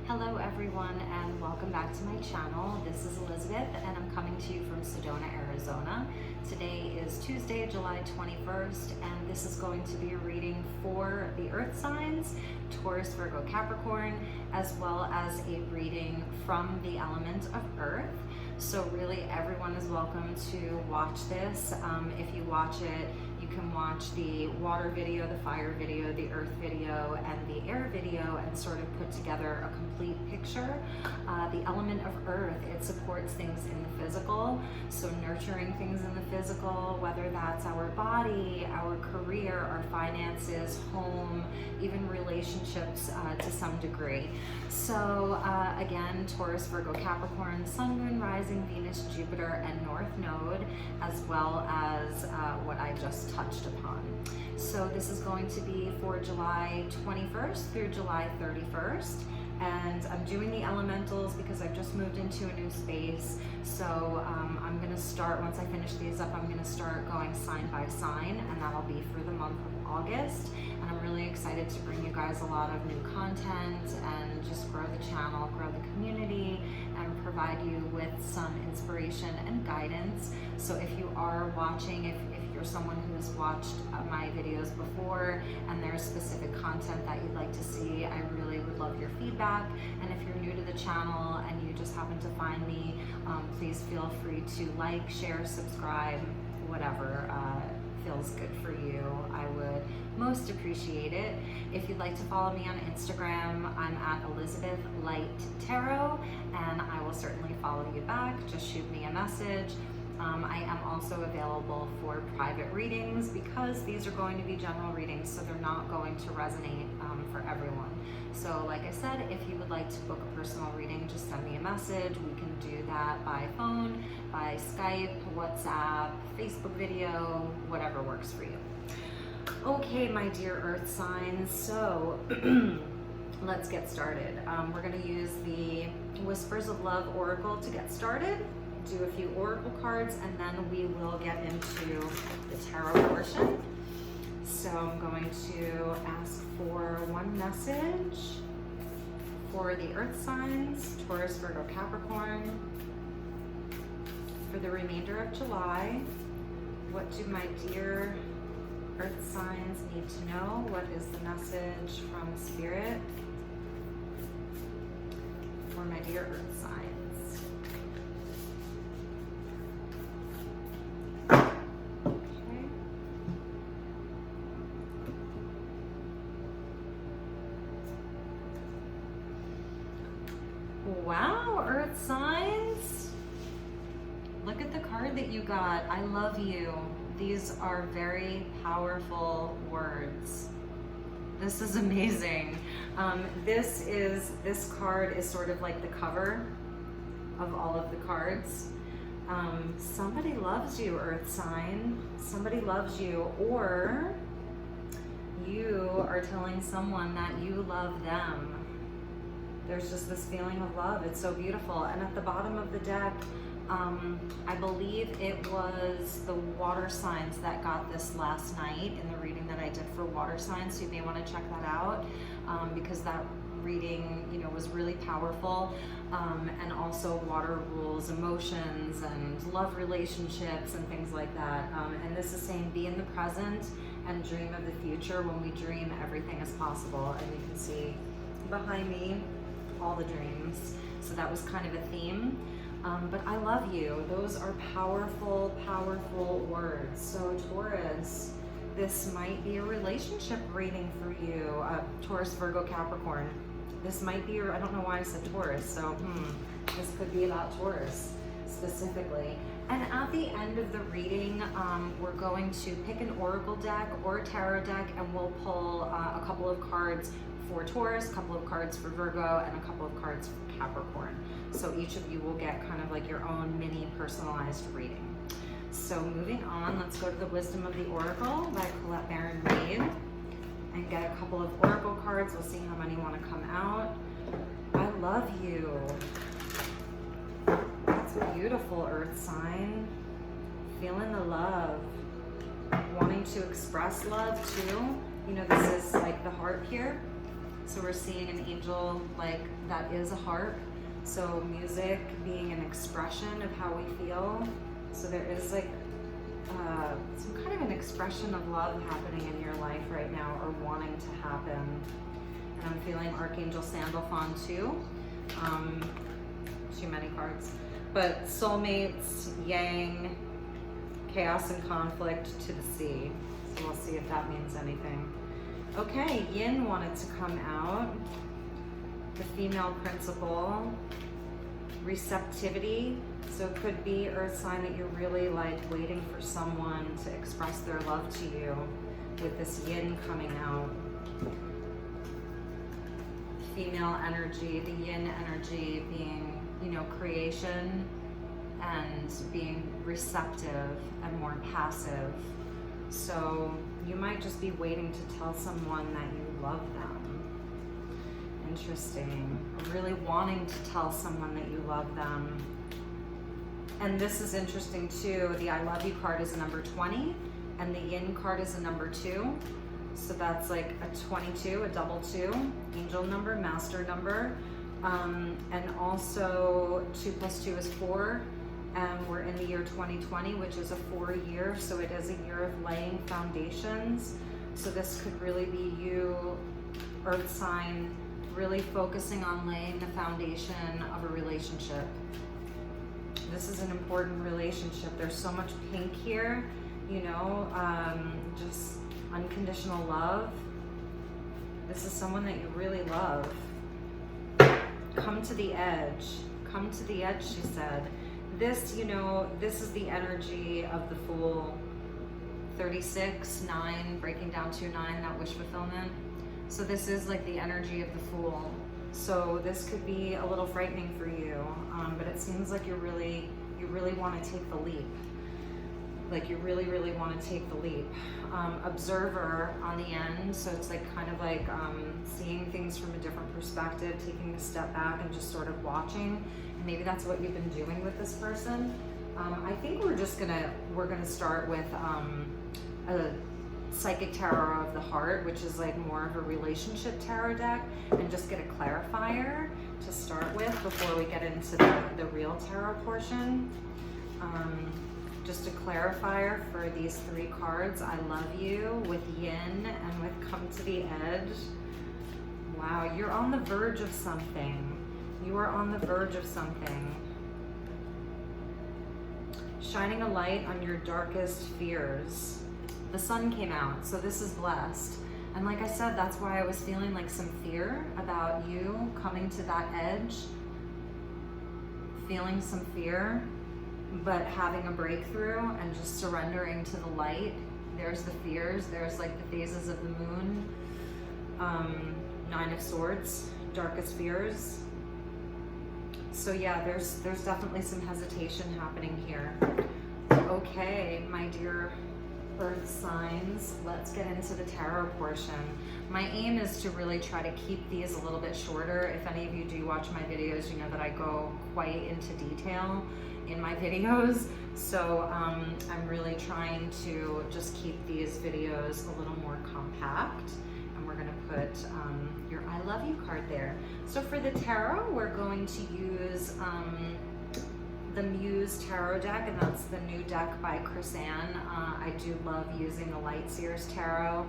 Hello everyone and welcome back to my channel. This is Elizabeth and I'm coming to you from Sedona, Arizona. Today is Tuesday, July 21st, and this is going to be a reading for the earth signs, Taurus, Virgo, Capricorn, as well as a reading from the element of earth. So really everyone is welcome to watch this. If you watch it, you can watch the water video, the fire video, the earth video, and the air video and sort of put together a complete picture. The element of earth, it supports things in the physical, so nurturing things in the physical, whether that's our body, our career, our finances, home, even relationships to some degree. So again, Taurus, Virgo, Capricorn, Sun, Moon, Rising, Venus, Jupiter, and North Node, as well as what I just touched upon. So this is going to be for July 21st through July 31st. And I'm doing the elementals because I've just moved into a new space. So I'm gonna start, once I finish these up, I'm gonna start going sign by sign, and that'll be for the month of August. And I'm really excited to bring you guys a lot of new content and just grow the channel, grow the community, and provide you with some inspiration and guidance. So if you are watching, if you're someone who has watched my videos before and there's specific content that you'd like to see, I really would love your feedback. And if you're new to the channel and you just happen to find me, please feel free to like, share, subscribe, whatever feels good for you. I would most appreciate it. If you'd like to follow me on Instagram, I'm at Elizabeth Light Tarot, and I will certainly follow you back. Just shoot me a message. I am also available for private readings because these are going to be general readings, so they're not going to resonate for everyone. So like I said, if you would like to book a personal reading, just send me a message. We can do that by phone, by Skype, WhatsApp, Facebook video, whatever works for you. Okay, my dear earth signs, so let's get started. We're going to use the Whispers of Love Oracle to get started. Do a few oracle cards, and then we will get into the tarot portion. So I'm going to ask for one message for the earth signs, Taurus, Virgo, Capricorn, for the remainder of July. What do my dear earth signs need to know? What is the message from Spirit for my dear earth signs? Wow, earth signs. Look at the card that you got. I love you. These are very powerful words. This is amazing. This card is sort of like the cover of all of the cards. Somebody loves you, earth sign. Somebody loves you, or you are telling someone that you love them. There's just this feeling of love. It's so beautiful. And at the bottom of the deck, I believe it was the water signs that got this last night in the reading that I did for water signs. So you may want to check that out because that reading, you know, was really powerful. And also water rules emotions and love relationships and things like that. And this is saying be in the present and dream of the future. When we dream, everything is possible. And you can see behind me all the dreams. So that was kind of a theme. But I love you. Those are powerful, powerful words. So Taurus, this might be a relationship reading for you. Taurus, Virgo, Capricorn. This might be, I don't know why I said Taurus. So this could be about Taurus specifically. And at the end of the reading, we're going to pick an oracle deck or a tarot deck, and we'll pull a couple of cards for Taurus, a couple of cards for Virgo, and a couple of cards for Capricorn. So each of you will get kind of like your own mini personalized reading. So moving on, let's go to the Wisdom of the Oracle by Colette Baron Reid and get a couple of oracle cards. We'll see how many want to come out. I love you. That's beautiful, earth sign. Feeling the love. Wanting to express love too. You know, this is like the heart here. So we're seeing an angel like that is a harp. So music being an expression of how we feel. So there is like some kind of an expression of love happening in your life right now, or wanting to happen. And I'm feeling Archangel Sandalphon too. Too many cards. But soulmates, yang, chaos and conflict to the sea. So we'll see if that means anything. Okay, yin wanted to come out. The female principle. Receptivity. So it could be earth sign that you're really like waiting for someone to express their love to you, with this yin coming out. Female energy, the yin energy being, you know, creation and being receptive and more passive. So you might just be waiting to tell someone that you love them. Interesting. Really wanting to tell someone that you love them. And this is interesting too. The I love you card is a number 20 and the yin card is a number 2. So that's like a 22, a double 2, angel number, master number. And also 2 + 2 is 4. And we're in the year 2020, which is a 4 year. So it is a year of laying foundations. So this could really be you, earth sign, really focusing on laying the foundation of a relationship. This is an important relationship. There's so much pink here, you know, just unconditional love. This is someone that you really love. Come to the edge. Come to the edge, she said. This, you know, this is the energy of the Fool. 36, 9, breaking down to 9, that wish fulfillment. So this is like the energy of the Fool. So this could be a little frightening for you, but it seems like you really want to take the leap. Like you really want to take the leap. Observer on the end, so it's like kind of like seeing things from a different perspective, taking a step back and just sort of watching. And maybe that's what you've been doing with this person. I think we're gonna start with a Psychic Tarot of the Heart, which is like more of a relationship tarot deck, and just get a clarifier to start with before we get into the real tarot portion. Just a clarifier for these 3 cards. I love you with yin and with come to the edge. Wow, you're on the verge of something. You are on the verge of something. Shining a light on your darkest fears. The sun came out, so this is blessed. And like I said, that's why I was feeling like some fear about you coming to that edge, feeling some fear, but having a breakthrough and just surrendering to the light. There's the fears, there's like the phases of the moon. 9 of Swords, darkest fears. So yeah, there's definitely some hesitation happening here. Okay, my dear earth signs, let's get into the tarot portion. My aim is to really try to keep these a little bit shorter. If any of you do watch my videos, you know that I go quite into detail in my videos. So I'm really trying to just keep these videos a little more compact. And we're gonna put your I love you card there. So for the tarot, we're going to use the Muse Tarot deck, and that's the new deck by Chris Ann. I do love using the Light Seers Tarot.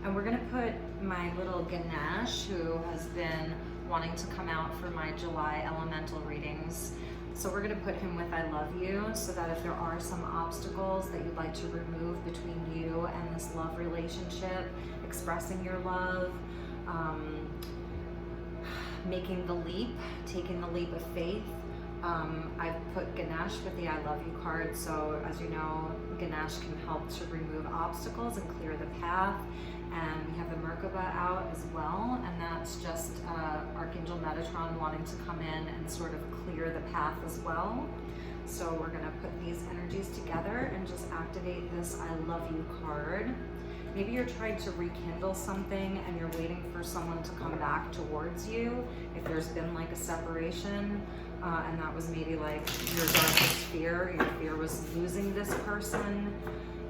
And we're gonna put my little Ganesh, who has been wanting to come out for my July elemental readings. So we're gonna put him with I love you, so that if there are some obstacles that you'd like to remove between you and this love relationship, expressing your love, making the leap, taking the leap of faith, I've put Ganesh with the I love you card. So as you know, Ganesh can help to remove obstacles and clear the path. And we have the Merkaba out as well, and that's just Archangel Metatron wanting to come in and sort of clear the path as well. So we're gonna put these energies together and just activate this I love you card. Maybe you're trying to rekindle something and you're waiting for someone to come back towards you. If there's been like a separation, and that was maybe like your darkest fear. Your fear was losing this person.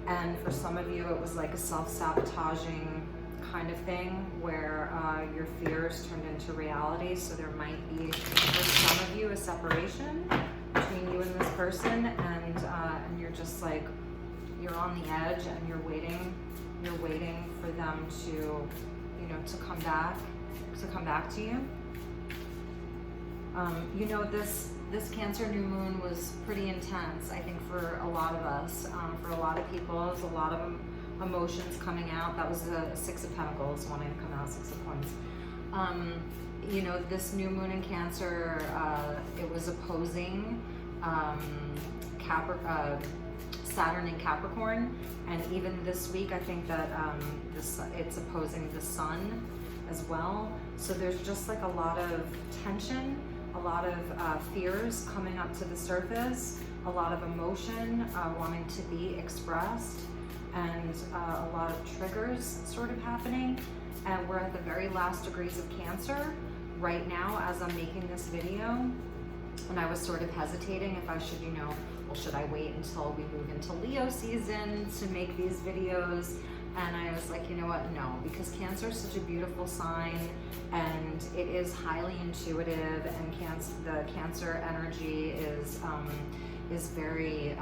And for some of you, it was like a self-sabotaging kind of thing where your fears turned into reality. So there might be, for some of you, a separation between you and this person, and you're just like, you're on the edge and you're waiting for them to, you know, to come back to you. You know, this Cancer new moon was pretty intense, I think, for a lot of us. For a lot of people, there's a lot of emotions coming out. That was the Six of Pentacles wanting to come out, Six of Coins. You know, this new moon in Cancer, it was opposing Saturn in Capricorn, and even this week I think that it's opposing the Sun as well. So there's just like a lot of tension, a lot of fears coming up to the surface, a lot of emotion wanting to be expressed, and a lot of triggers sort of happening. And we're at the very last degrees of Cancer right now as I'm making this video. And I was sort of hesitating if I should, you know, well, should I wait until we move into Leo season to make these videos? And I was like, you know what, no, because Cancer is such a beautiful sign, and it is highly intuitive, and the Cancer energy is very,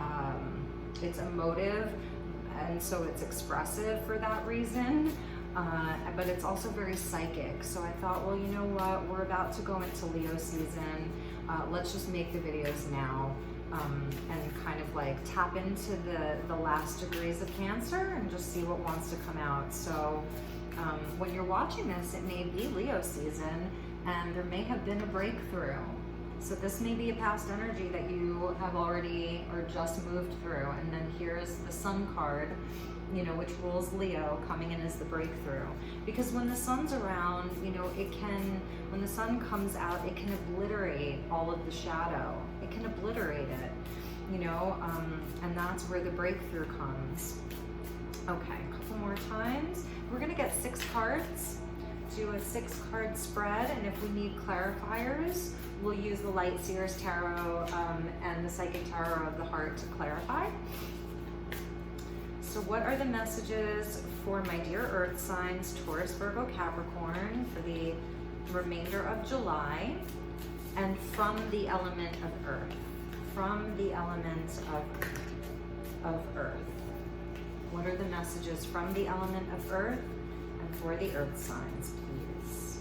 it's emotive, and so it's expressive for that reason, but it's also very psychic. So I thought, well, you know what, we're about to go into Leo season, let's just make the videos now. And kind of like tap into the last degrees of Cancer and just see what wants to come out. So when you're watching this, it may be Leo season, and there may have been a breakthrough. So this may be a past energy that you have already or just moved through. And then here's the Sun card, you know, which rules Leo, coming in as the breakthrough. Because when the Sun's around, you know, when the Sun comes out, it can obliterate all of the shadow. It can obliterate it, you know, and that's where the breakthrough comes. Okay, a couple more times. We're gonna get 6 cards, do a 6-card spread, and if we need clarifiers, we'll use the Light Seers Tarot and the Psychic Tarot of the Heart to clarify. So what are the messages for my dear Earth signs, Taurus, Virgo, Capricorn, for the remainder of July, and from the element of Earth? From the element of Earth. What are the messages from the element of Earth and for the Earth signs, please?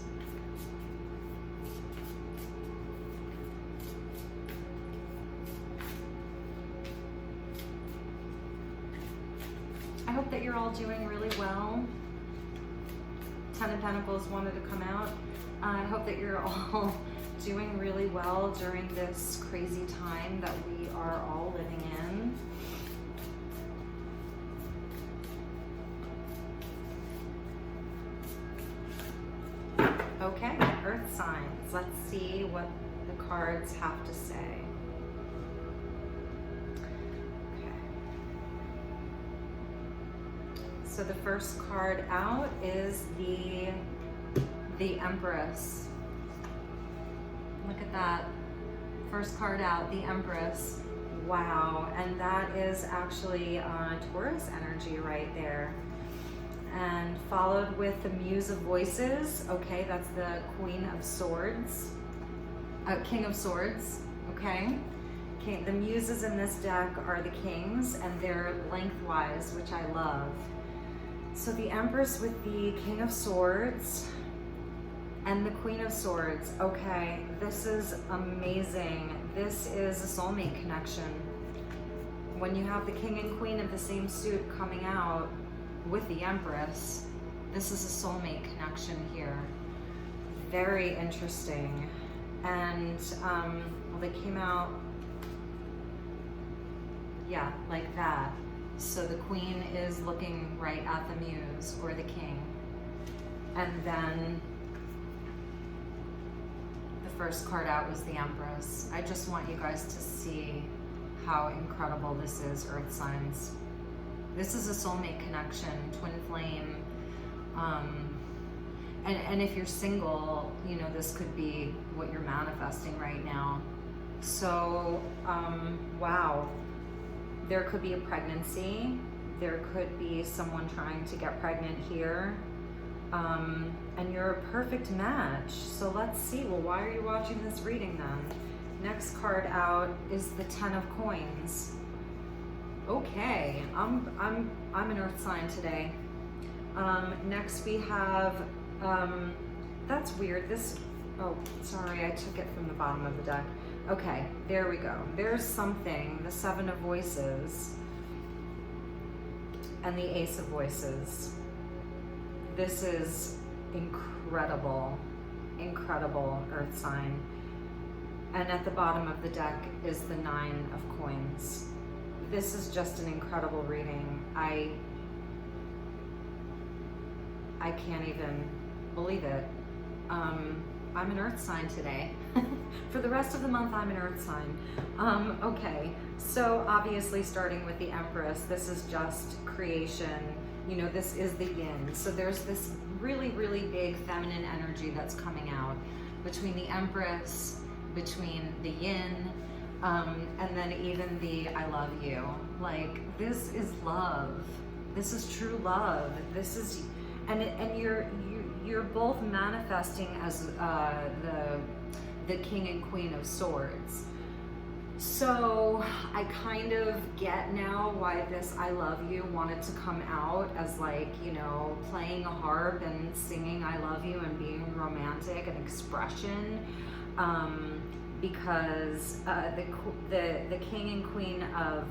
I hope that you're all doing really well. 10 of Pentacles wanted to come out. I hope that you're all doing really well during this crazy time that we are all living in. Okay, Earth signs. Let's see what the cards have to say. So the first card out is the Empress. Look at that. First card out, the Empress. Wow, and that is actually Taurus energy right there. And followed with the Muse of Voices. Okay, that's the Queen of Swords. King of Swords, okay? The Muses in this deck are the Kings, and they're lengthwise, which I love. So the Empress with the King of Swords and the Queen of Swords. Okay, this is amazing. This is a soulmate connection. When you have the King and Queen of the same suit coming out with the Empress, this is a soulmate connection here. Very interesting. And well, they came out, yeah, like that. So the Queen is looking right at the Muse or the King. And then the first card out was the Empress. I just want you guys to see how incredible this is, Earth signs. This is a soulmate connection, twin flame. And if you're single, you know, this could be what you're manifesting right now. So, wow. There could be a pregnancy. There could be someone trying to get pregnant here. and you're a perfect match. So let's see, well, why are you watching this reading then? Next card out is the 10 of Coins. Okay, I'm an earth sign today. Next we have, that's weird, this, oh, sorry, I took it from the bottom of the deck. Okay, there we go. There's something, the 7 of Voices and the Ace of Voices. This is incredible, incredible earth sign. And at the bottom of the deck is the 9 of Coins. This is just an incredible reading. I can't even believe it. I'm an earth sign today. For the rest of the month, I'm an earth sign. Okay, so obviously starting with the Empress, this is just creation. You know, this is the yin. So there's this really, really big feminine energy that's coming out between the Empress, between the yin, and then even the I love you. Like, this is love. This is true love. This is, and you're both manifesting as the King and Queen of Swords. So I kind of get now why this I love you wanted to come out as, like, you know, playing a harp and singing I love you and being romantic and expression, because the King and Queen of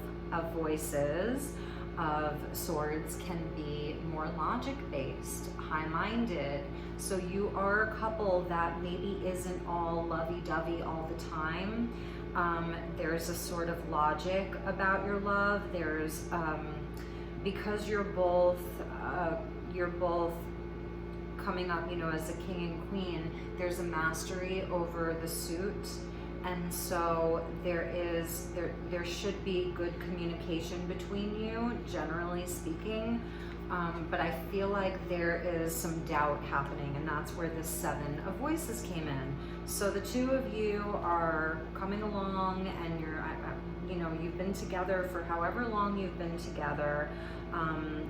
Voices, of Swords, can be more logic-based, high-minded. So you are a couple that maybe isn't all lovey-dovey all the time. There's a sort of logic about your love. There's, because you're both coming up, you know, as a king and queen, there's a mastery over the suit. And so there should be good communication between you, generally speaking. But I feel like there is some doubt happening, and that's where the 7 of Voices came in. So the two of you are coming along, and you know, you've been together for however long you've been together.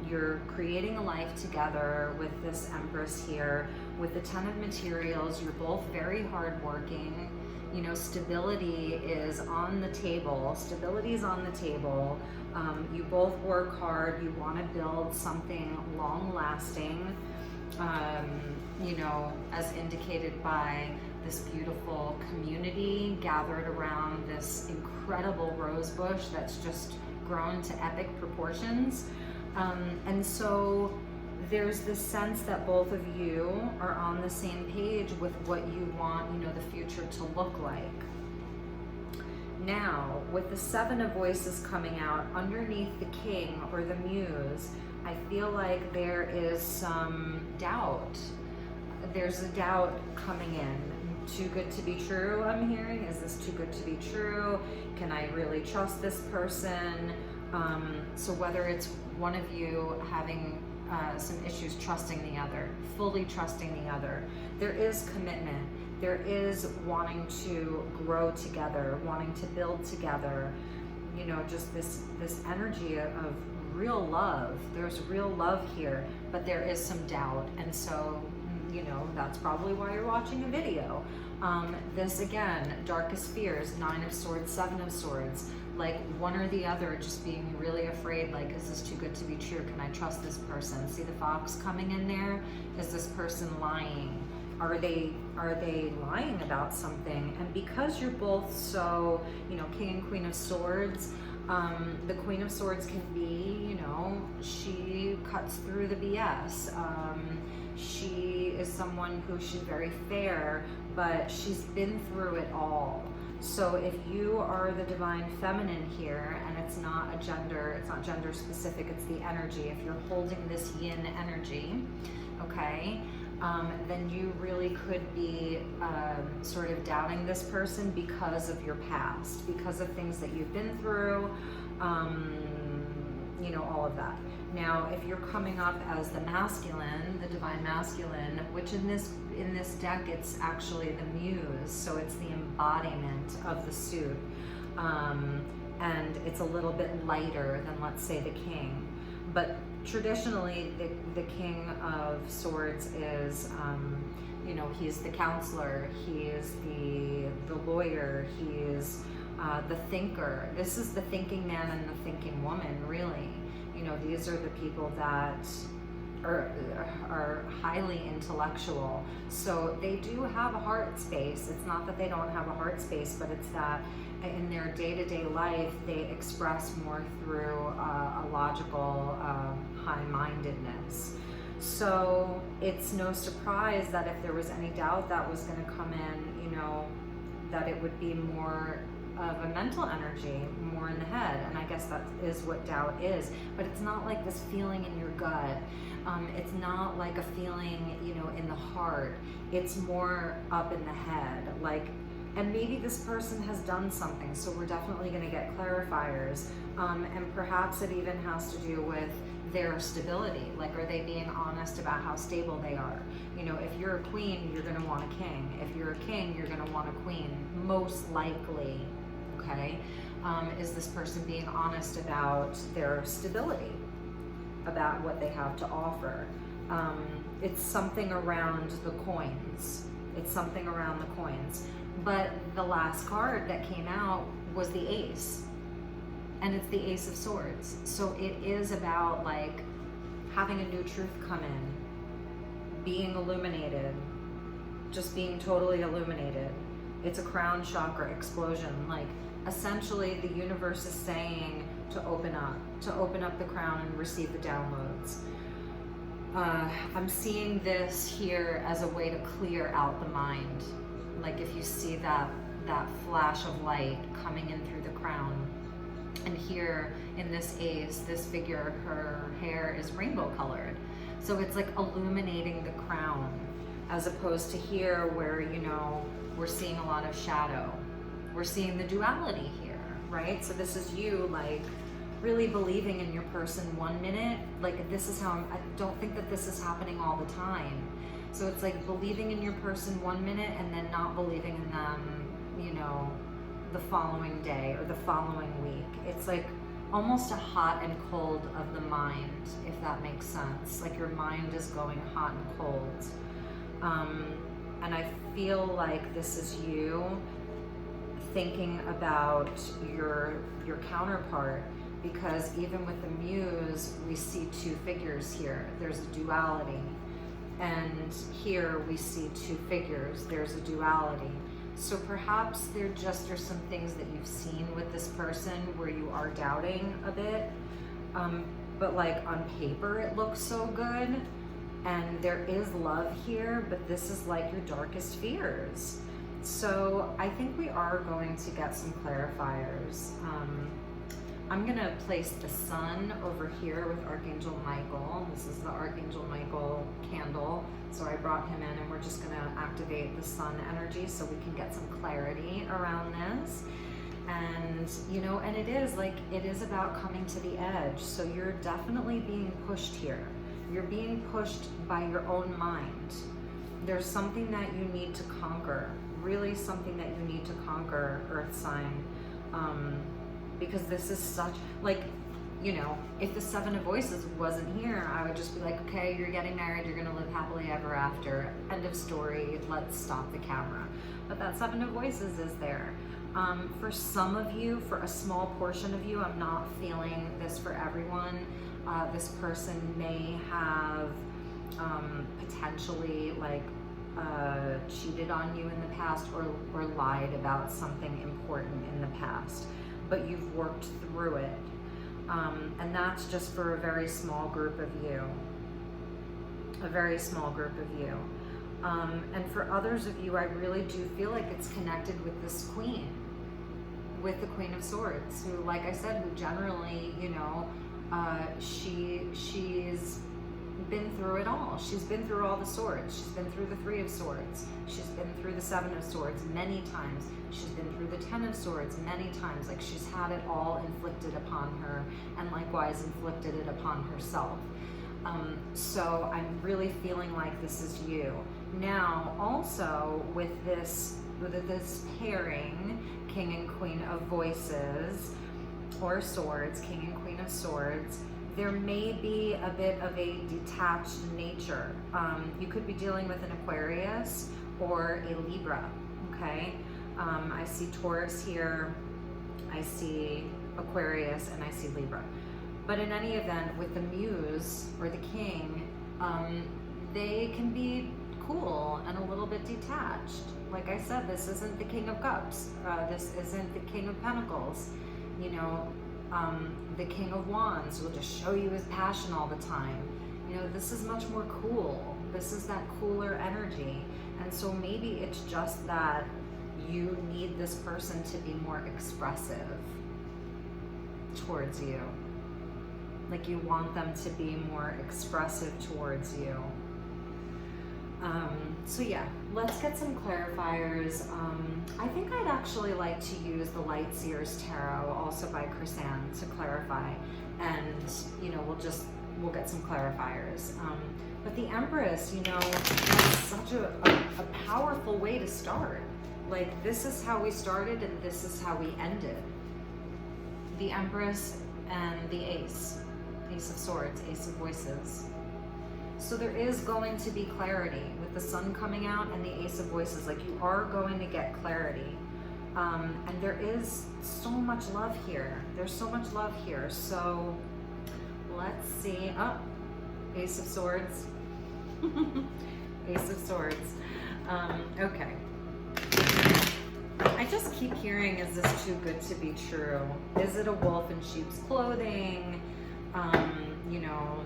You're creating a life together with this Empress here. With the 10 of Materials, you're both very hardworking. You know, stability is on the table. Stability is on the table. You both work hard. You want to build something long-lasting, you know, as indicated by this beautiful community gathered around this incredible rose bush that's just grown to epic proportions. And so there's this sense that both of you are on the same page with what you want, you know, the future to look like. Now, with the 7 of Voices coming out underneath the King or the Muse, I feel like there is some doubt. There's a doubt coming in. Too good to be true, I'm hearing. Is this too good to be true? Can I really trust this person? So whether it's one of you having some issues trusting the other, fully trusting the other, there is commitment. There is wanting to grow together, wanting to build together, you know, just this energy of real love. There's real love here, but there is some doubt. And so, you know, that's probably why you're watching a video. This again, darkest fears, 9 of Swords, 7 of Swords, like one or the other, just being really afraid, like, is this too good to be true? Can I trust this person? See the fox coming in there? Is this person lying? Are they lying about something? And because you're both so, you know, King and Queen of Swords, the Queen of Swords can be, you know, she cuts through the BS. She is someone who she's very fair, but she's been through it all. So if you are the divine feminine here, and it's not gender specific, it's the energy. If you're holding this yin energy, okay, then you really could be sort of doubting this person because of your past, because of things that you've been through, you know, all of that. Now, if you're coming up as the masculine, the divine masculine, which in this deck, it's actually the Muse, so it's the embodiment of the suit, and it's a little bit lighter than, let's say, the King. But traditionally, the King of Swords is, you know, he's the counselor, he is the lawyer, he is the thinker. This is the thinking man and the thinking woman, really. You know, these are the people that are highly intellectual. So they do have a heart space. It's not that they don't have a heart space, but it's that in their day-to-day life, they express more through a logical high-mindedness. So it's no surprise that if there was any doubt that was going to come in, you know, that it would be more of a mental energy, more in the head. And I guess that is what doubt is. But it's not like this feeling in your gut. It's not like a feeling, you know, in the heart. It's more up in the head. Like, and maybe this person has done something, so we're definitely going to get clarifiers. And perhaps it even has to do with their stability. Like, are they being honest about how stable they are? You know, if you're a queen, you're going to want a king. If you're a king, you're going to want a queen, most likely. Okay? Is this person being honest about their stability, about what they have to offer? It's something around the coins. It's something around the coins. But the last card that came out was the Ace. And it's the Ace of Swords. So it is about, like, having a new truth come in, being illuminated, just being totally illuminated. It's a crown chakra explosion. Like, essentially the universe is saying to open up the crown and receive the downloads. I'm seeing this here as a way to clear out the mind. Like, if you see that flash of light coming in through the crown. And here in this Ace, this figure, her hair is rainbow colored. So it's like illuminating the crown, as opposed to here where, you know, we're seeing a lot of shadow. We're seeing the duality here, right? So this is you, like, really believing in your person 1 minute. Like, this is how I don't think that this is happening all the time. So it's like believing in your person 1 minute and then not believing in them, you know, the following day or the following week. It's like almost a hot and cold of the mind, if that makes sense. Like, your mind is going hot and cold. And I feel like this is you thinking about your counterpart, because even with the Muse, we see two figures here. There's a duality. And here we see two figures. There's a duality. So perhaps there just are some things that you've seen with this person where you are doubting a bit. But like on paper, it looks so good. And there is love here, but this is like your darkest fears. So I think we are going to get some clarifiers. I'm gonna place the sun over here with Archangel Michael. This is the Archangel Michael candle. So I brought him in, and we're just gonna activate the sun energy so we can get some clarity around this. And, you know, and it is about coming to the edge. So you're definitely being pushed here. You're being pushed by your own mind. There's something that you need to conquer, really something that you need to conquer, Earth sign. Because this is such, like, you know, if the Seven of Voices wasn't here, I would just be like, okay, you're getting married, you're gonna live happily ever after, end of story, let's stop the camera. But that Seven of Voices is there. For some of you, for a small portion of you, I'm not feeling this for everyone. This person may have potentially, like, cheated on you in the past or lied about something important in the past, but you've worked through it. And that's just for a very small group of you. A very small group of you. And for others of you, I really do feel like it's connected with this queen, with the Queen of Swords, who, like I said, who generally, you know, she's been through it all. She's been through all the swords. She's been through the Three of Swords. She's been through the Seven of Swords many times. She's been through the Ten of Swords many times. Like, she's had it all inflicted upon her, and likewise inflicted it upon herself. So I'm really feeling like this is you. Now, also with this pairing, King and Queen of Voices, or Swords, King and Queen of Swords, there may be a bit of a detached nature. You could be dealing with an Aquarius or a Libra, okay? I see Taurus here, I see Aquarius, and I see Libra. But in any event, with the Muse or the King, they can be cool and a little bit detached. Like I said, this isn't the King of Cups. This isn't the King of Pentacles. You know, the King of Wands will just show you his passion all the time. You know, this is much more cool. This is that cooler energy. And so maybe it's just that you need this person to be more expressive towards you. Like you want them to be more expressive towards you. So yeah, let's get some clarifiers. I think I'd actually like to use the Light Seers Tarot, also by Chrysan, to clarify. And, you know, we'll get some clarifiers. But the Empress, you know, is such a powerful way to start. Like, this is how we started and this is how we ended. The Empress and the Ace. Ace of Swords, Ace of Voices. So there is going to be clarity with the Sun coming out and the Ace of Voices. Like, you are going to get clarity. And there is so much love here. There's so much love here. So let's see. Oh, Ace of Swords. Ace of Swords. Okay. I just keep hearing, is this too good to be true? Is it a wolf in sheep's clothing? You know,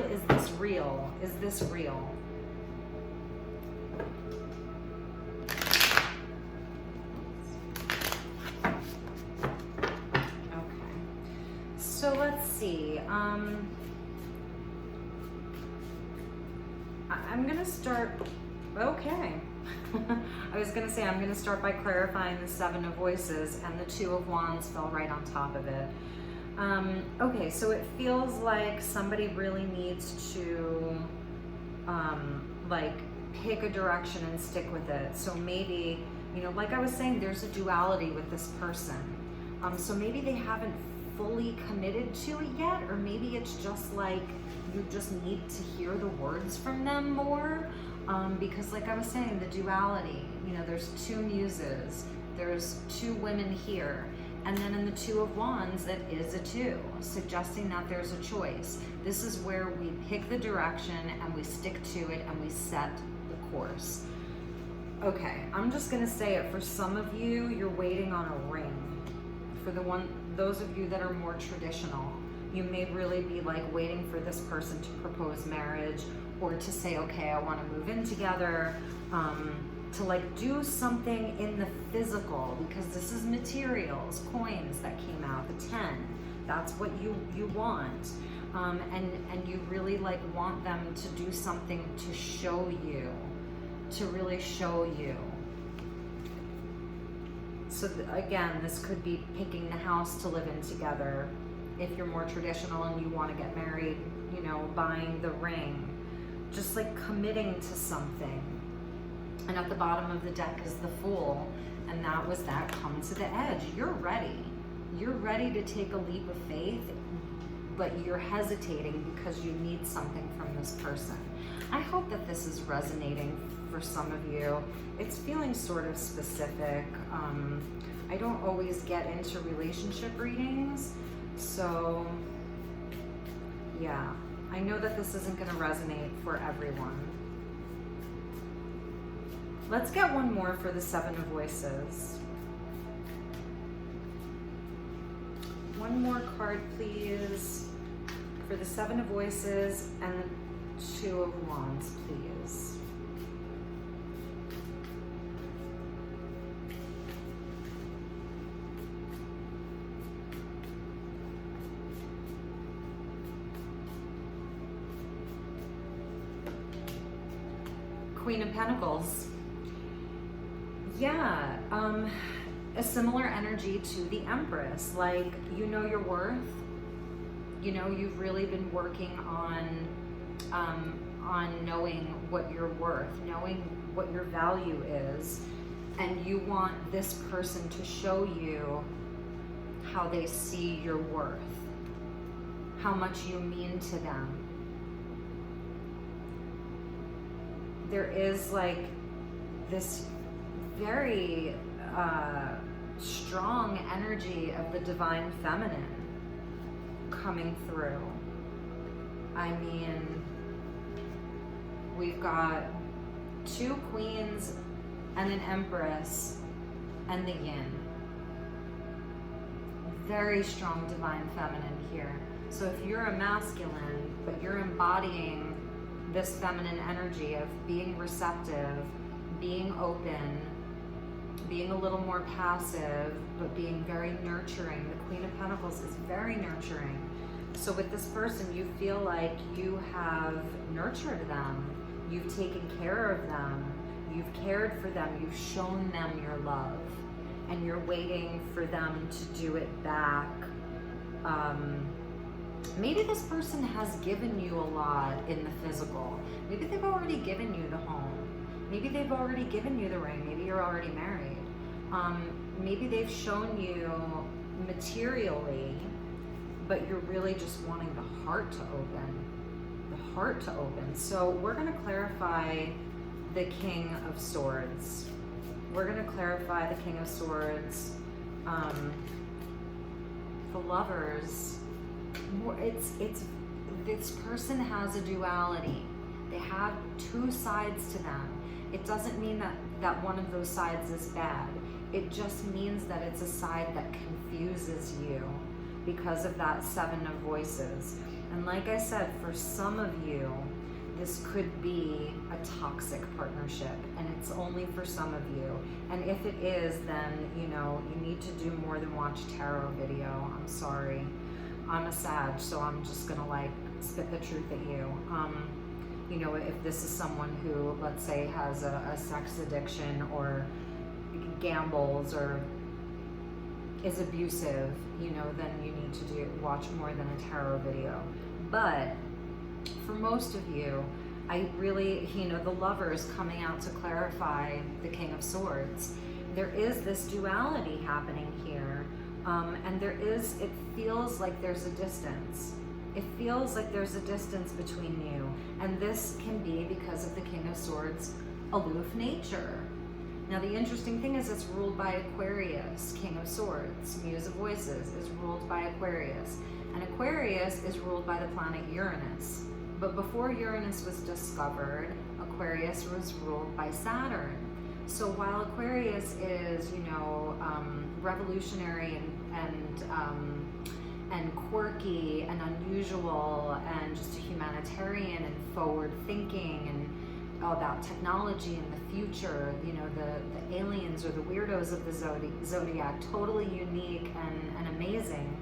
is this real? Is this real? Okay. So let's see. I'm gonna start, okay. I was gonna say I'm gonna start by clarifying the Seven of Voices, and the Two of Wands fell right on top of it. Okay, so it feels like somebody really needs to like pick a direction and stick with it. So maybe, you know, like I was saying, there's a duality with this person. So maybe they haven't fully committed to it yet, or maybe it's just like you just need to hear the words from them more. Because like I was saying, the duality, you know, there's two muses, there's two women here, and then in the Two of Wands, that is a two, suggesting that there's a choice. This is where we pick the direction and we stick to it and we set the course. Okay, I'm just gonna say it, for some of you, you're waiting on a ring. For those of you that are more traditional, you may really be like waiting for this person to propose marriage, or to say, okay, I want to move in together, to like do something in the physical, because this is materials, coins that came out, the 10, that's what you want. And you really like want them to do something to show you, to really show you. So again, this could be picking the house to live in together. If you're more traditional and you want to get married, you know, buying the ring, just like committing to something. And at the bottom of the deck is the Fool, and that was that come to the edge. You're ready. You're ready to take a leap of faith, but you're hesitating because you need something from this person. I hope that this is resonating for some of you. It's feeling sort of specific. I don't always get into relationship readings, so yeah. I know that this isn't going to resonate for everyone. Let's get one more for the Seven of Voices. One more card, please, for the Seven of Voices and the Two of Wands, please. Queen of Pentacles. Yeah, a similar energy to the Empress. Like, you know your worth. You know, you've really been working on knowing what you're worth, knowing what your value is, and you want this person to show you how they see your worth, how much you mean to them. There is like this very strong energy of the divine feminine coming through. I mean, we've got 2 queens and an empress and the yin. Very strong divine feminine here. So if you're a masculine, but you're embodying this feminine energy of being receptive, being open, being a little more passive, but being very nurturing. The Queen of Pentacles is very nurturing. So with this person, you feel like you have nurtured them, you've taken care of them, you've cared for them, you've shown them your love, and you're waiting for them to do it back. Maybe this person has given you a lot in the physical. Maybe they've already given you the home. Maybe they've already given you the ring. Maybe you're already married. Maybe they've shown you materially, but you're really just wanting the heart to open. The heart to open. So we're going to clarify the King of Swords. We're going to clarify the King of Swords. The Lovers. It's this person has a duality. They have 2 sides to them. It doesn't mean that one of those sides is bad. It just means that it's a side that confuses you because of that 7 of voices. And like I said, for some of you, this could be a toxic partnership, and it's only for some of you. And if it is, then, you know, you need to do more than watch a tarot video. I'm sorry. I'm a Sag, so I'm just gonna like spit the truth at you. You know, if this is someone who, let's say, has a sex addiction or gambles or is abusive, you know, then you need to watch more than a tarot video. But for most of you, I really, you know, the Lover is coming out to clarify the King of Swords. There is this duality happening here, and it feels like there's a distance. It feels like there's a distance between you, and this can be because of the King of Swords' aloof nature. Now the interesting thing is it's ruled by Aquarius. King of Swords, Muse of Voices, is ruled by Aquarius, and Aquarius is ruled by the planet Uranus. But before Uranus was discovered, Aquarius was ruled by Saturn. So while Aquarius is, you know, revolutionary and quirky and unusual and just a humanitarian and forward thinking and all about technology and the future, you know, the aliens or the weirdos of the zodiac, totally unique and amazing,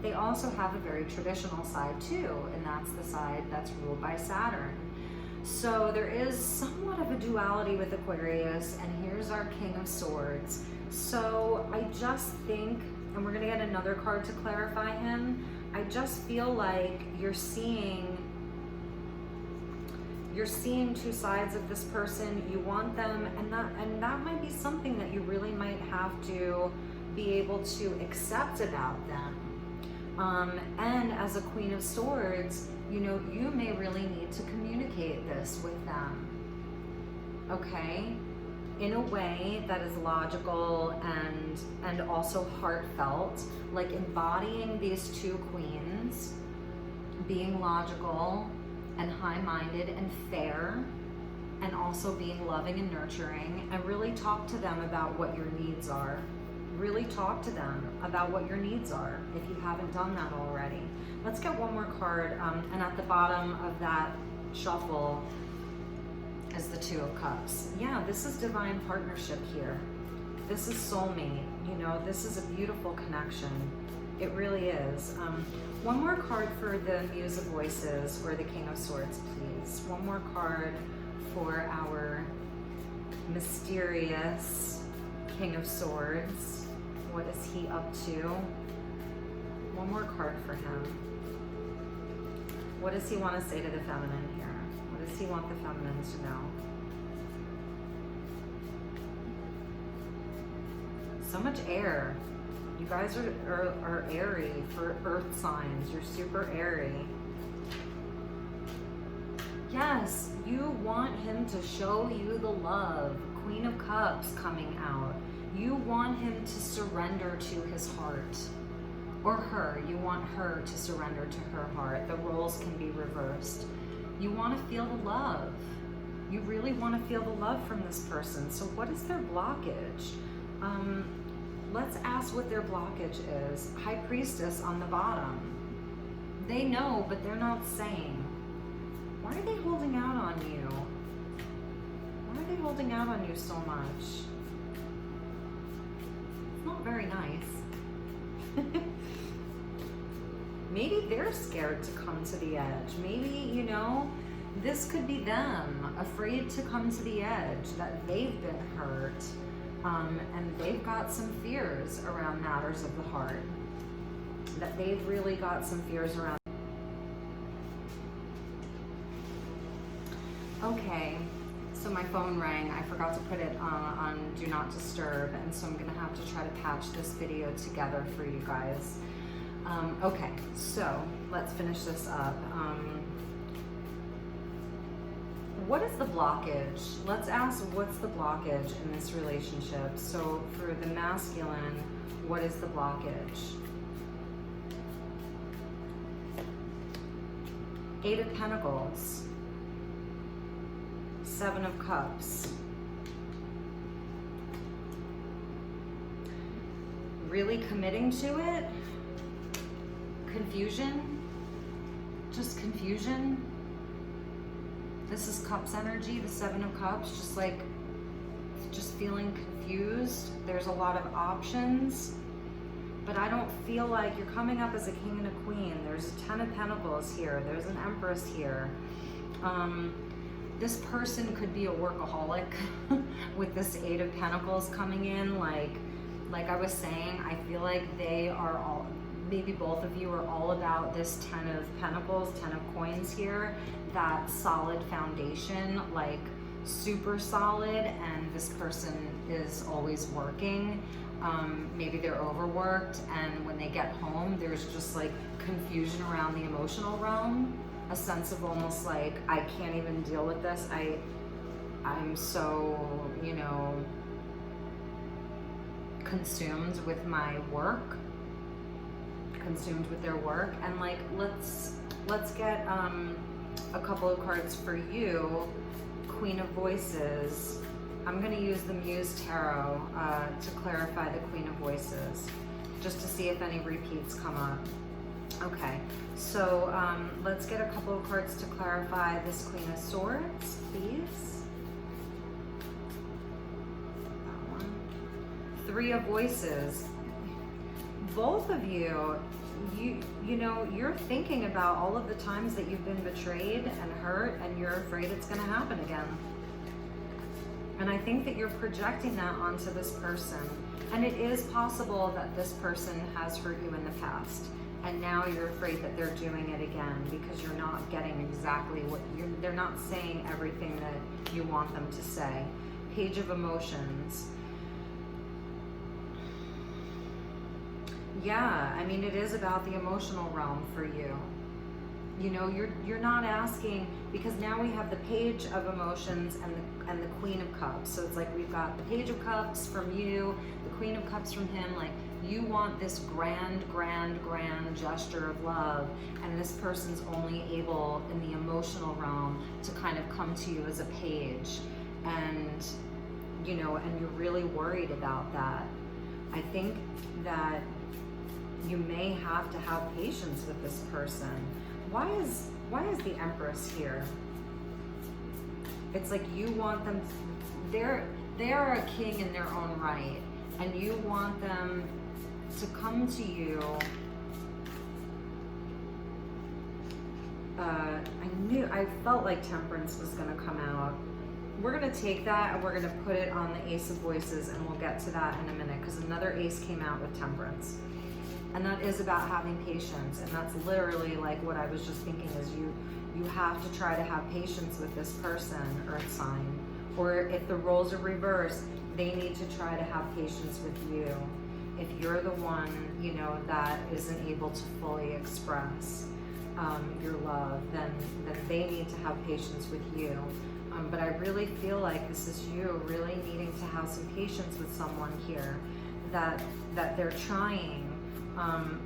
they also have a very traditional side too, and that's the side that's ruled by Saturn. So there is somewhat of a duality with Aquarius, and here's our King of Swords. So I just think, and we're gonna get another card to clarify him, I just feel like you're seeing 2 sides of this person. You want them, and that might be something that you really might have to be able to accept about them. And as a Queen of Swords, you know, you may really need to communicate this with them, okay? In a way that is logical and also heartfelt, like embodying these 2 queens, being logical and high-minded and fair, and also being loving and nurturing, and really talk to them about what your needs are. Really talk to them about what your needs are if you haven't done that already. Let's get one more card, and at the bottom of that shuffle is the 2 of Cups. Yeah, this is divine partnership here. This is soulmate, you know, this is a beautiful connection. It really is. One more card for the Muse of Voices or the King of Swords, please. One more card for our mysterious King of Swords. What is he up to? One more card for him. What does he want to say to the feminine here? What does he want the feminine to know? So much air. You guys are airy for earth signs. You're super airy. Yes, you want him to show you the love. Queen of Cups coming out. You want him to surrender to his heart. Or her. You want her to surrender to her heart. The roles can be reversed. You want to feel the love. You really want to feel the love from this person. So what is their blockage? Let's ask what their blockage is. High Priestess on the bottom. They know, but they're not saying. Why are they holding out on you? Why are they holding out on you so much? It's not very nice. Maybe they're scared to come to the edge. Maybe, you know, this could be them, afraid to come to the edge, that they've been hurt, and they've got some fears around matters of the heart, that they've really got some fears around. Okay, so my phone rang. I forgot to put it on Do Not Disturb, and so I'm gonna have to try to patch this video together for you guys. Okay, so let's finish this up. What is the blockage? Let's ask what's the blockage in this relationship. So for the masculine, what is the blockage? Eight of Pentacles. Seven of Cups. Really committing to it? Confusion? Just confusion? This is Cups energy, the Seven of Cups, just feeling confused. There's a lot of options, but I don't feel like you're coming up as a king and a queen. There's a Ten of Pentacles here. There's an Empress here. This person could be a workaholic with this Eight of Pentacles coming in. Like I was saying, I feel like they are all, maybe both of you are all about this Ten of Pentacles, Ten of Coins here, that solid foundation, like super solid, and this person is always working. Maybe they're overworked, and when they get home, there's just like confusion around the emotional realm. A sense of almost like, I can't even deal with this. I'm so, you know, consumed with my work, consumed with their work. And like, let's get a couple of cards for you. Queen of Voices. I'm going to use the Muse Tarot to clarify the Queen of Voices, just to see if any repeats come up. Okay, so let's get a couple of cards to clarify this Queen of Swords, please. That one. Three of Voices. Both of you, you know, you're thinking about all of the times that you've been betrayed and hurt, and you're afraid it's going to happen again. And I think that you're projecting that onto this person. And it is possible that this person has hurt you in the past, and now you're afraid that they're doing it again because you're not getting exactly what they're not saying everything that you want them to say. Page of Emotions. Yeah, I mean, it is about the emotional realm for you. You know, you're not asking, because now we have the Page of Emotions and the Queen of Cups. So it's like we've got the Page of Cups from you, the Queen of Cups from him. Like, you want this grand gesture of love, and this person's only able in the emotional realm to kind of come to you as a page, and you know, and you're really worried about that. I think that you may have to have patience with this person. Why is the Empress here? It's like you want them, they are a king in their own right, and you want them to come to you. I felt like Temperance was gonna come out. We're gonna take that and we're gonna put it on the Ace of Voices, and we'll get to that in a minute, because another ace came out with Temperance. And that is about having patience, and that's literally like what I was just thinking is you have to try to have patience with this person, Earth sign. Or if the roles are reversed, they need to try to have patience with you. if you're the one, you know, that isn't able to fully express your love, then they need to have patience with you. But I really feel like this is you really needing to have some patience with someone here, that they're trying,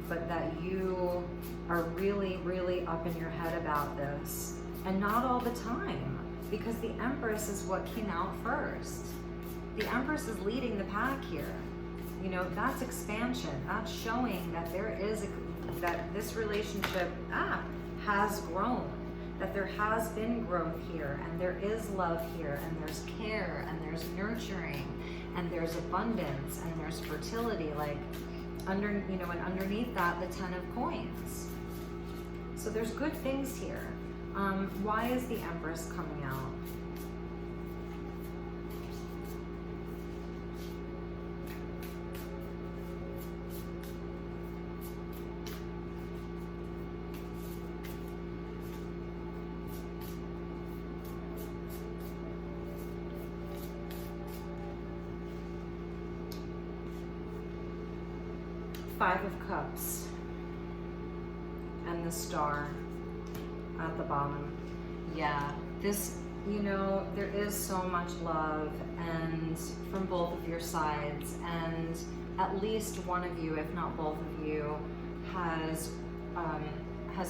but that you are really, really up in your head about this. And not all the time, because the Empress is what came out first. The Empress is leading the pack here. You know, that's expansion. That's showing that that this relationship has grown, that there has been growth here, and there is love here, and there's care, and there's nurturing, and there's abundance, and there's fertility, like and underneath that, the 10 of coins. So there's good things here. Why is the Empress coming out? Five of Cups and the Star at the bottom. Yeah, this, you know, there is so much love and from both of your sides, and at least one of you, if not both of you, has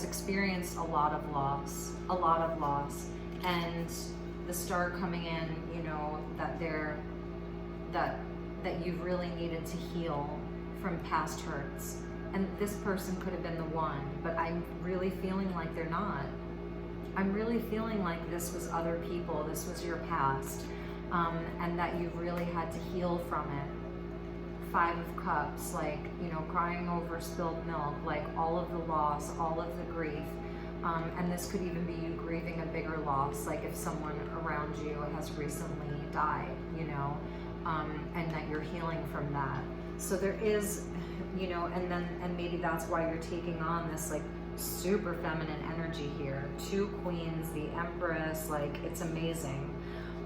experienced a lot of loss, and the Star coming in, you know, that you've really needed to heal from past hurts. And this person could have been the one, but I'm really feeling like they're not. I'm really feeling like this was other people, this was your past, and that you've really had to heal from it. Five of Cups, like, you know, crying over spilled milk, like all of the loss, all of the grief. And this could even be you grieving a bigger loss, like if someone around you has recently died, you know, and that you're healing from that. So there is, you know, and maybe that's why you're taking on this like super feminine energy here. Two queens, the Empress, like it's amazing.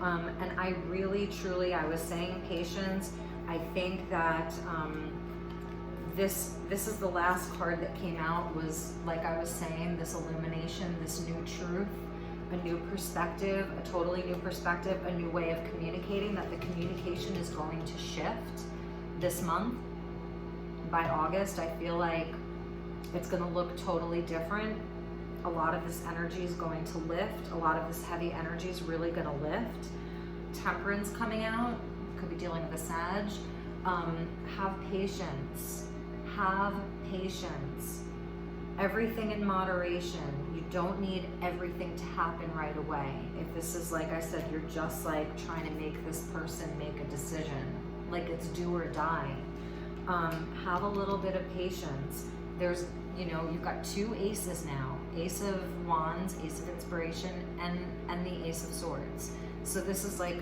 And I really, truly, I was saying patience. I think that this is the last card that came out, was like I was saying, this illumination, this new truth, a new perspective, a totally new perspective, a new way of communicating, that the communication is going to shift this month. By August, I feel like it's going to look totally different. A lot of this energy is going to lift. A lot of this heavy energy is really going to lift. Temperance coming out, could be dealing with a Sag. Have patience. Have patience. Everything in moderation. You don't need everything to happen right away. If this is, like I said, you're just like trying to make this person make a decision, like it's do or die. Have a little bit of patience. There's, you know, you've got two aces now. Ace of Wands, Ace of Inspiration, and the Ace of Swords. So this is like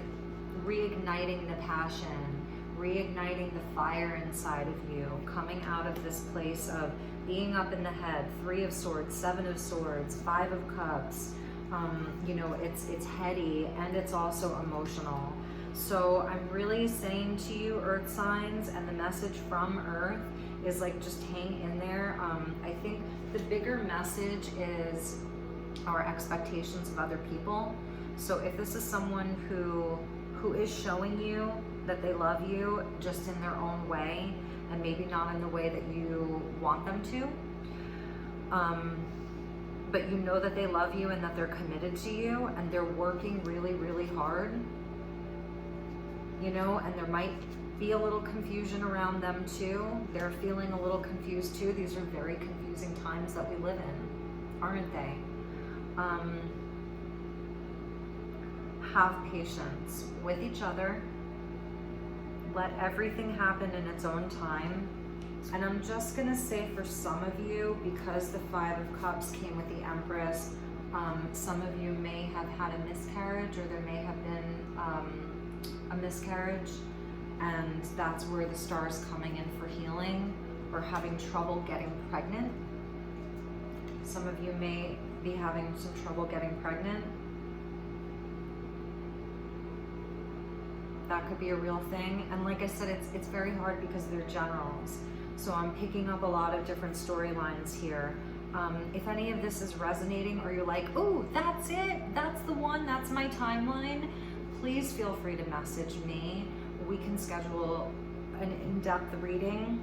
reigniting the passion, reigniting the fire inside of you, coming out of this place of being up in the head. Three of Swords, Seven of Swords, Five of Cups. You know, it's heady and it's also emotional. So I'm really saying to you, Earth signs, and the message from Earth is like, just hang in there. I think the bigger message is our expectations of other people. So if this is someone who is showing you that they love you just in their own way, and maybe not in the way that you want them to, but you know that they love you and that they're committed to you and they're working really, really hard, you know, and there might be a little confusion around them too. They're feeling a little confused too. These are very confusing times that we live in, aren't they? Have patience with each other. Let everything happen in its own time. And I'm just gonna say, for some of you, because the Five of Cups came with the Empress, some of you may have had a miscarriage, or there may have been a miscarriage, and that's where the Star is coming in for healing, or having trouble getting pregnant. Some of you may be having some trouble getting pregnant. that could be a real thing. And like I said, it's very hard because they're generals. So I'm picking up a lot of different storylines here. If any of this is resonating, or you're like, oh, that's it, that's the one, that's my timeline, please feel free to message me. We can schedule an in-depth reading,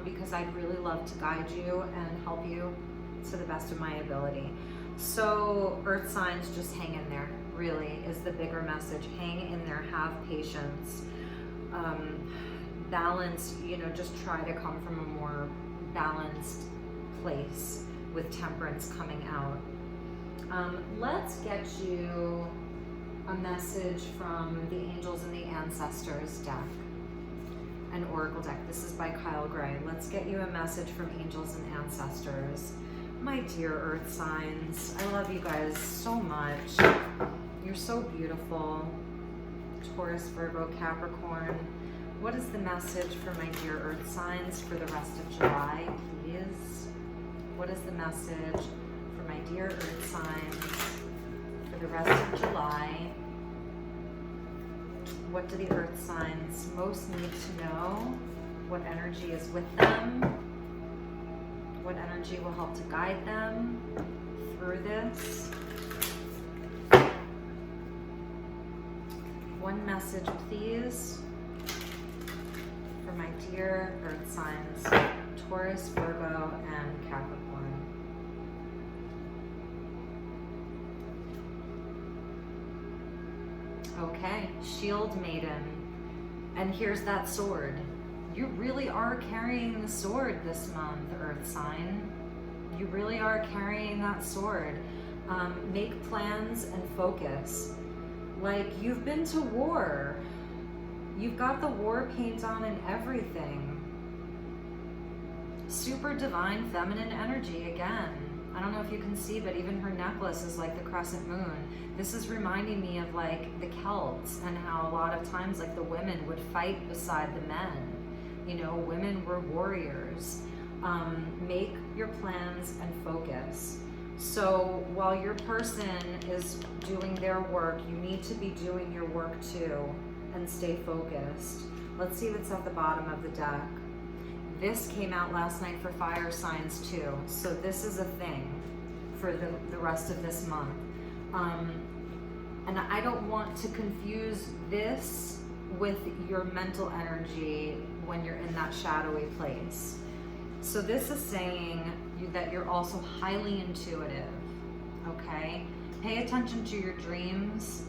because I'd really love to guide you and help you to the best of my ability. So earth signs, just hang in there, really is the bigger message. Hang in there, have patience. Balance, you know, just try to come from a more balanced place with temperance coming out. Let's get you a message from the Angels and the Ancestors deck, an oracle deck. This is by Kyle Gray. Let's get you a message from Angels and Ancestors. My dear earth signs, I love you guys so much. You're so beautiful. Taurus, Virgo, Capricorn. What is the message for my dear earth signs for the rest of July, please? What is the message for my dear earth signs for the rest of July? What do the earth signs most need to know? What energy is with them? What energy will help to guide them through this? One message, please, for my dear earth signs, Taurus, Virgo, and Capricorn. Okay, Shield Maiden. And here's that sword. You really are carrying the sword this month, earth sign. You really are carrying that sword. Make plans and focus. Like, you've been to war. You've got the war paint on and everything. Super divine feminine energy again. I don't know if you can see, but even her necklace is like the crescent moon. This is reminding me of like the Celts and how a lot of times like the women would fight beside the men. You know, women were warriors. Make your plans and focus. So while your person is doing their work, you need to be doing your work too, and stay focused. Let's see what's at the bottom of the deck. This came out last night for fire signs too. So this is a thing for the rest of this month. And I don't want to confuse this with your mental energy when you're in that shadowy place. So this is saying that you're also highly intuitive, okay? Pay attention to your dreams,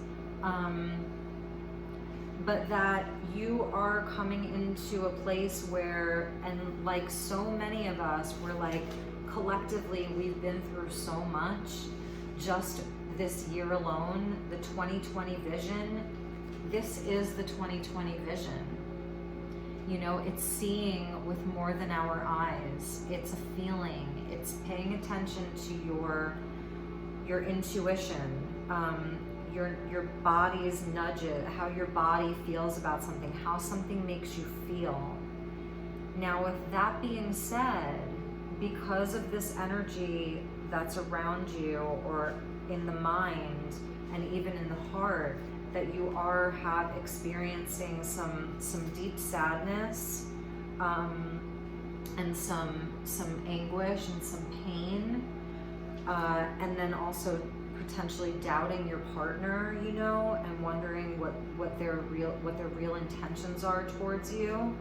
but that you are coming into a place where, and like so many of us, we're like, collectively, we've been through so much. Just this year alone, the 2020 vision, this is the 2020 vision. You know, it's seeing with more than our eyes. It's a feeling. It's paying attention to your intuition, your body's nudges, how your body feels about something, how something makes you feel. Now, with that being said, because of this energy that's around you or in the mind and even in the heart, that you are experiencing some deep sadness, and some anguish and some pain, and then also potentially doubting your partner, you know, and wondering what their real intentions are towards you.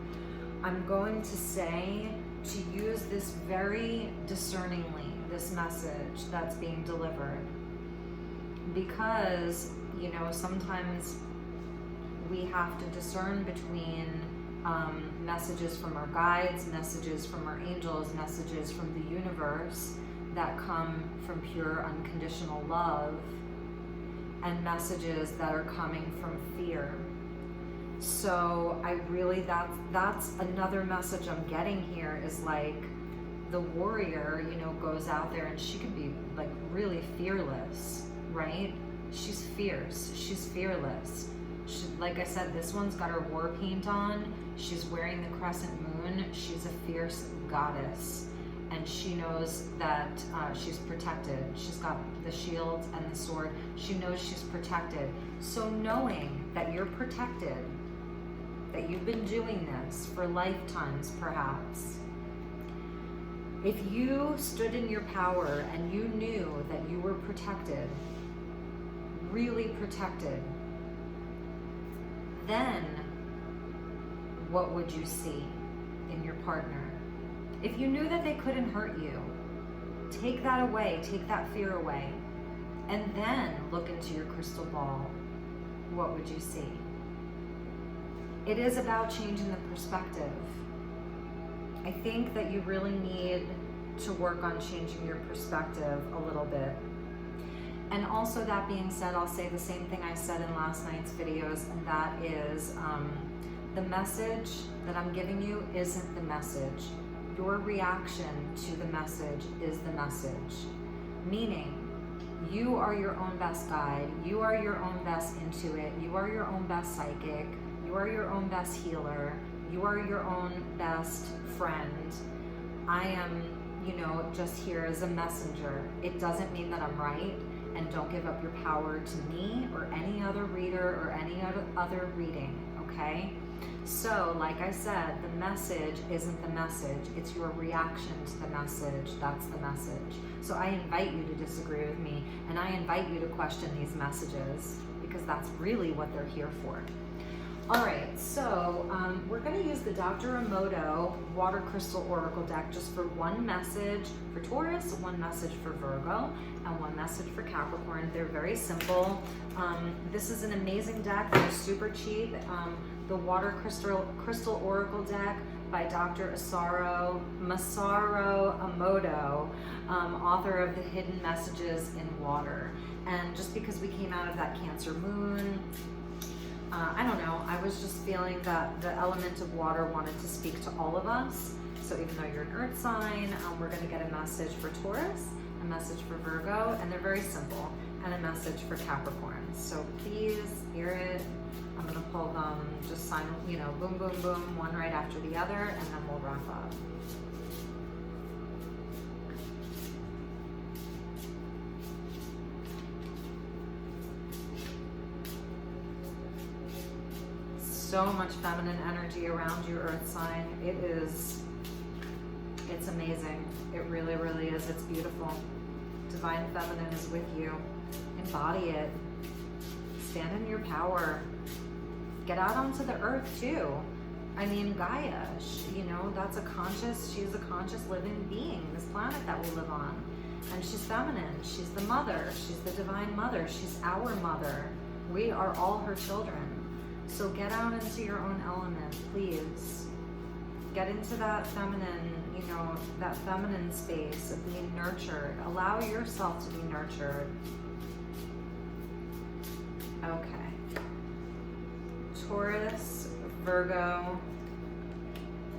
I'm going to say to use this very discerningly, this message that's being delivered, because, you know, sometimes we have to discern between messages from our guides, messages from our angels, messages from the universe that come from pure unconditional love, and messages that are coming from fear. So I really, that's another message I'm getting here, is like the warrior, you know, goes out there and she can be like really fearless, right? She's fierce, she's fearless. She, like I said, this one's got her war paint on. She's wearing the crescent moon. She's a fierce goddess. and she knows that she's protected. She's got the shield and the sword. She knows she's protected. So knowing that you're protected, that you've been doing this for lifetimes perhaps, if you stood in your power and you knew that you were protected, really protected, then what would you see in your partner? If you knew that they couldn't hurt you, take that away, take that fear away, and then look into your crystal ball. What would you see? It is about changing the perspective. I think that you really need to work on changing your perspective a little bit. And also, that being said, I'll say the same thing I said in last night's videos, and that is the message that I'm giving you isn't the message. Your reaction to the message is the message. Meaning, you are your own best guide. You are your own best intuit. You are your own best psychic. You are your own best healer. You are your own best friend. I am, just here as a messenger. It doesn't mean that I'm right, and don't give up your power to me or any other reader or any other reading, okay? So, like I said, the message isn't the message. It's your reaction to the message. That's the message. So I invite you to disagree with me, and I invite you to question these messages, because that's really what they're here for. All right, so we're going to use the Dr. Emoto Water Crystal Oracle deck just for one message for Taurus, one message for Virgo, and one message for Capricorn. They're very simple. This is an amazing deck. They're super cheap. The Water Crystal Oracle deck by Dr. Masaru Emoto, author of The Hidden Messages in Water. And just because we came out of that Cancer moon, I don't know, I was just feeling that the element of water wanted to speak to all of us. So even though you're an earth sign, we're going to get a message for Taurus, a message for Virgo, and they're very simple, and a message for Capricorn. So please, Spirit, I'm going to pull them just boom, boom, boom, one right after the other, and then we'll wrap up. So much feminine energy around you, earth sign. It's amazing. It really, really is. It's beautiful. Divine feminine is with you. Embody it. Stand in your power. Get out onto the earth too. I mean, Gaia, she's a conscious living being, this planet that we live on. And she's feminine. She's the mother. She's the divine mother. She's our mother. We are all her children. So get out into your own element, please. Get into that feminine, that feminine space of being nurtured. Allow yourself to be nurtured. Okay. Taurus, Virgo,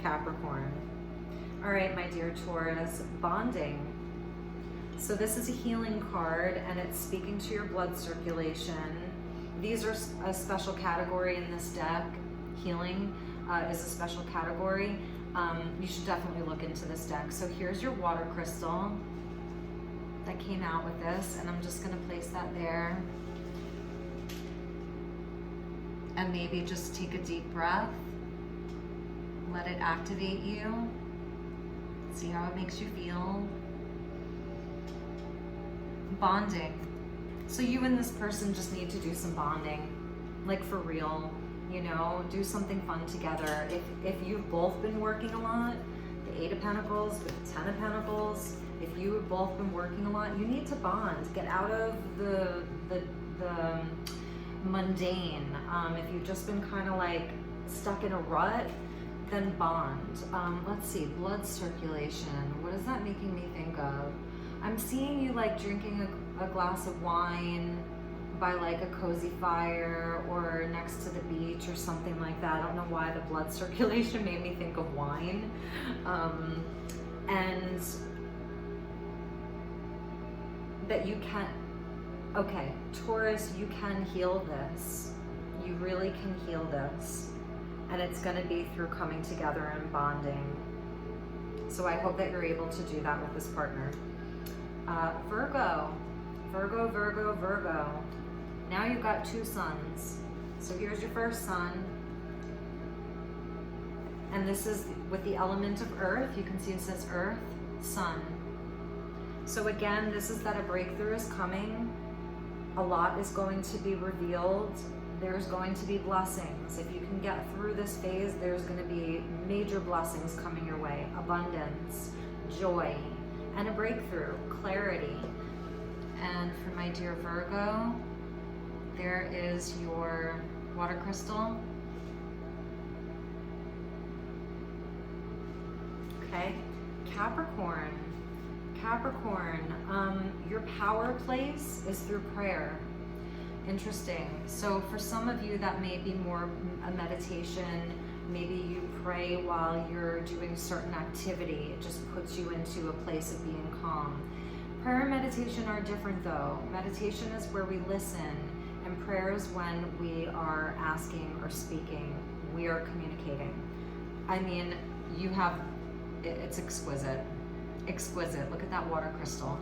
Capricorn. All right, my dear Taurus, bonding. So this is a healing card, and it's speaking to your blood circulation. These are a special category in this deck. Healing is a special category. You should definitely look into this deck. So here's your water crystal that came out with this, and I'm just going to place that there. And maybe just take a deep breath. Let it activate you. See how it makes you feel. Bonding. So you and this person just need to do some bonding, like for real, do something fun together. If you've both been working a lot, the 8 of Pentacles with the 10 of Pentacles, if you have both been working a lot, you need to bond. Get out of the mundane. If you've just been kind of like stuck in a rut, then bond. Let's see, blood circulation. What is that making me think of? I'm seeing you like drinking a glass of wine by like a cozy fire or next to the beach or something like that. I don't know why the blood circulation made me think of wine. And that you can, okay, Taurus, you can heal this. You really can heal this. And it's going to be through coming together and bonding. So I hope that you're able to do that with this partner. Virgo. Virgo, Virgo, Virgo. Now you've got 2 suns. So here's your first sun. And this is with the element of earth. You can see it says earth, sun. So again, this is that a breakthrough is coming. A lot is going to be revealed. There's going to be blessings. If you can get through this phase, there's going to be major blessings coming your way. Abundance, joy, and a breakthrough, clarity. And for my dear Virgo, there is your water crystal. Okay, Capricorn. Capricorn, your power place is through prayer. Interesting. So for some of you, that may be more a meditation. Maybe you pray while you're doing certain activity. It just puts you into a place of being calm. Prayer and meditation are different though. Meditation is where we listen, and prayer is when we are asking or speaking. We are communicating. I mean, you have, it's exquisite. Exquisite. Look at that water crystal.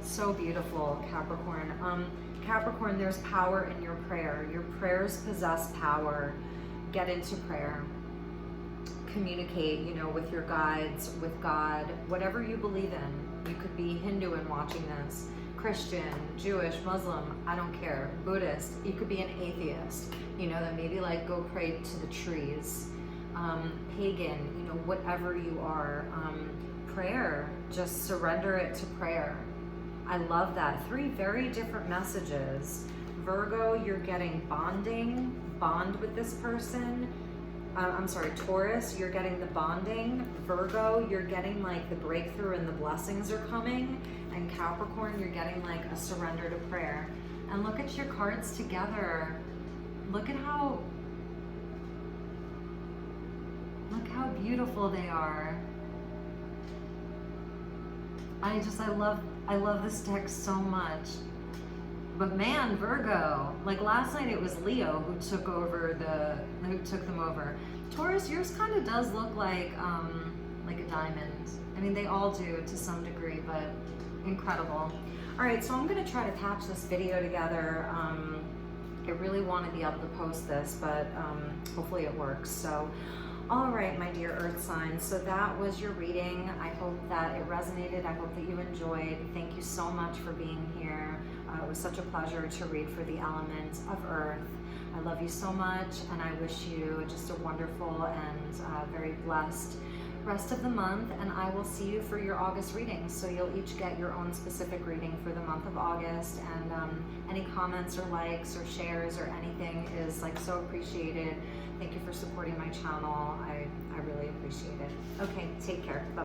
So beautiful, Capricorn. Capricorn, there's power in your prayer. Your prayers possess power. Get into prayer. Communicate, you know, with your guides, with God, whatever you believe in. You could be Hindu and watching this, Christian, Jewish, Muslim, I don't care, Buddhist. You could be an atheist, you know, that maybe like go pray to the trees. Pagan, you know, whatever you are. Prayer, just surrender it to prayer. I love that. 3 very different messages. Virgo, you're getting bonding, bond with this person. I'm sorry, Taurus, you're getting the bonding. Virgo, you're getting like the breakthrough and the blessings are coming. And Capricorn, you're getting like a surrender to prayer. And look at your cards together. Look how beautiful they are. I love this deck so much. But man, Virgo, like last night it was Leo who took them over. Taurus, yours kind of does look like a diamond. I mean, they all do to some degree, but incredible. All right, so I'm gonna try to patch this video together. I really want to be able to post this, but hopefully it works. So, all right, my dear Earth signs. So that was your reading. I hope that it resonated. I hope that you enjoyed. Thank you so much for being here. It was such a pleasure to read for the element of Earth. I love you so much, and I wish you just a wonderful and very blessed rest of the month, and I will see you for your August readings. So you'll each get your own specific reading for the month of August, and any comments or likes or shares or anything is like so appreciated. Thank you for supporting my channel. I really appreciate it. Okay, take care. Bye.